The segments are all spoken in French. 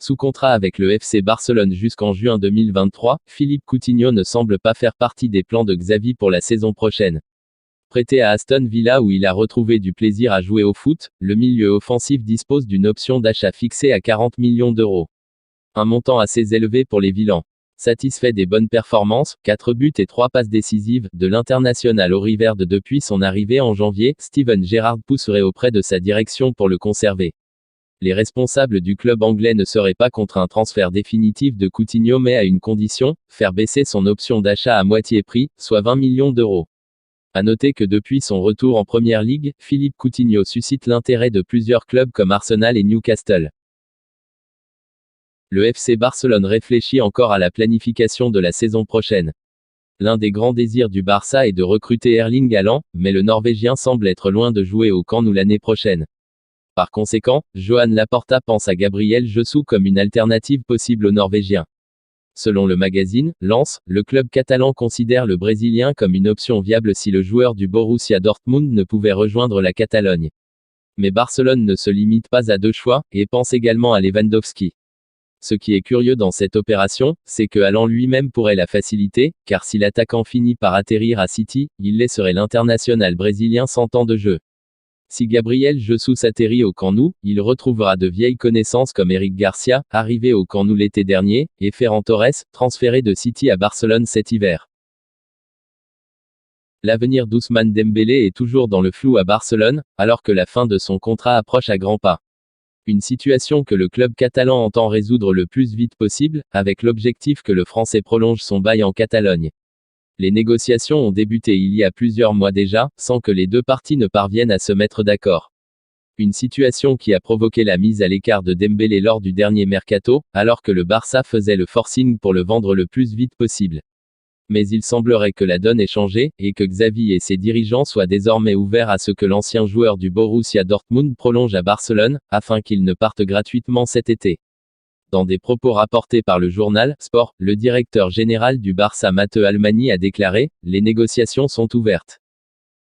Sous contrat avec le FC Barcelone jusqu'en juin 2023, Philippe Coutinho ne semble pas faire partie des plans de Xavi pour la saison prochaine. Prêté à Aston Villa où il a retrouvé du plaisir à jouer au foot, le milieu offensif dispose d'une option d'achat fixée à 40 millions d'euros. Un montant assez élevé pour les Villans. Satisfait des bonnes performances, 4 buts et 3 passes décisives, de l'international auriverde depuis son arrivée en janvier, Steven Gerrard pousserait auprès de sa direction pour le conserver. Les responsables du club anglais ne seraient pas contre un transfert définitif de Coutinho mais à une condition, faire baisser son option d'achat à moitié prix, soit 20 millions d'euros. À noter que depuis son retour en Première Ligue, Philippe Coutinho suscite l'intérêt de plusieurs clubs comme Arsenal et Newcastle. Le FC Barcelone réfléchit encore à la planification de la saison prochaine. L'un des grands désirs du Barça est de recruter Erling Haaland, mais le Norvégien semble être loin de jouer au Camp Nou l'année prochaine. Par conséquent, Joan Laporta pense à Gabriel Jesus comme une alternative possible au Norvégien. Selon le magazine Lens, le club catalan considère le Brésilien comme une option viable si le joueur du Borussia Dortmund ne pouvait rejoindre la Catalogne. Mais Barcelone ne se limite pas à 2 choix, et pense également à Lewandowski. Ce qui est curieux dans cette opération, c'est que Haaland lui-même pourrait la faciliter, car si l'attaquant finit par atterrir à City, il laisserait l'international brésilien sans temps de jeu. Si Gabriel Jesus atterrit au Camp Nou, il retrouvera de vieilles connaissances comme Eric Garcia, arrivé au Camp Nou l'été dernier, et Ferran Torres, transféré de City à Barcelone cet hiver. L'avenir d'Ousmane Dembélé est toujours dans le flou à Barcelone, alors que la fin de son contrat approche à grands pas. Une situation que le club catalan entend résoudre le plus vite possible, avec l'objectif que le Français prolonge son bail en Catalogne. Les négociations ont débuté il y a plusieurs mois déjà, sans que les deux parties ne parviennent à se mettre d'accord. Une situation qui a provoqué la mise à l'écart de Dembélé lors du dernier mercato, alors que le Barça faisait le forcing pour le vendre le plus vite possible. Mais il semblerait que la donne ait changé, et que Xavi et ses dirigeants soient désormais ouverts à ce que l'ancien joueur du Borussia Dortmund prolonge à Barcelone, afin qu'il ne parte gratuitement cet été. Dans des propos rapportés par le journal Sport, le directeur général du Barça Mateu Almani a déclaré « Les négociations sont ouvertes.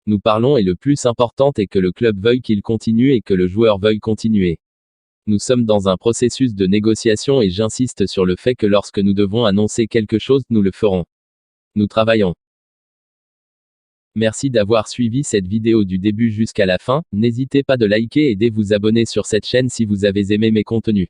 Nous parlons et le plus important est que le club veuille qu'il continue et que le joueur veuille continuer. Nous sommes dans un processus de négociation et j'insiste sur le fait que lorsque nous devons annoncer quelque chose, nous le ferons. Nous travaillons. » Merci d'avoir suivi cette vidéo du début jusqu'à la fin, n'hésitez pas de liker et de vous abonner sur cette chaîne si vous avez aimé mes contenus.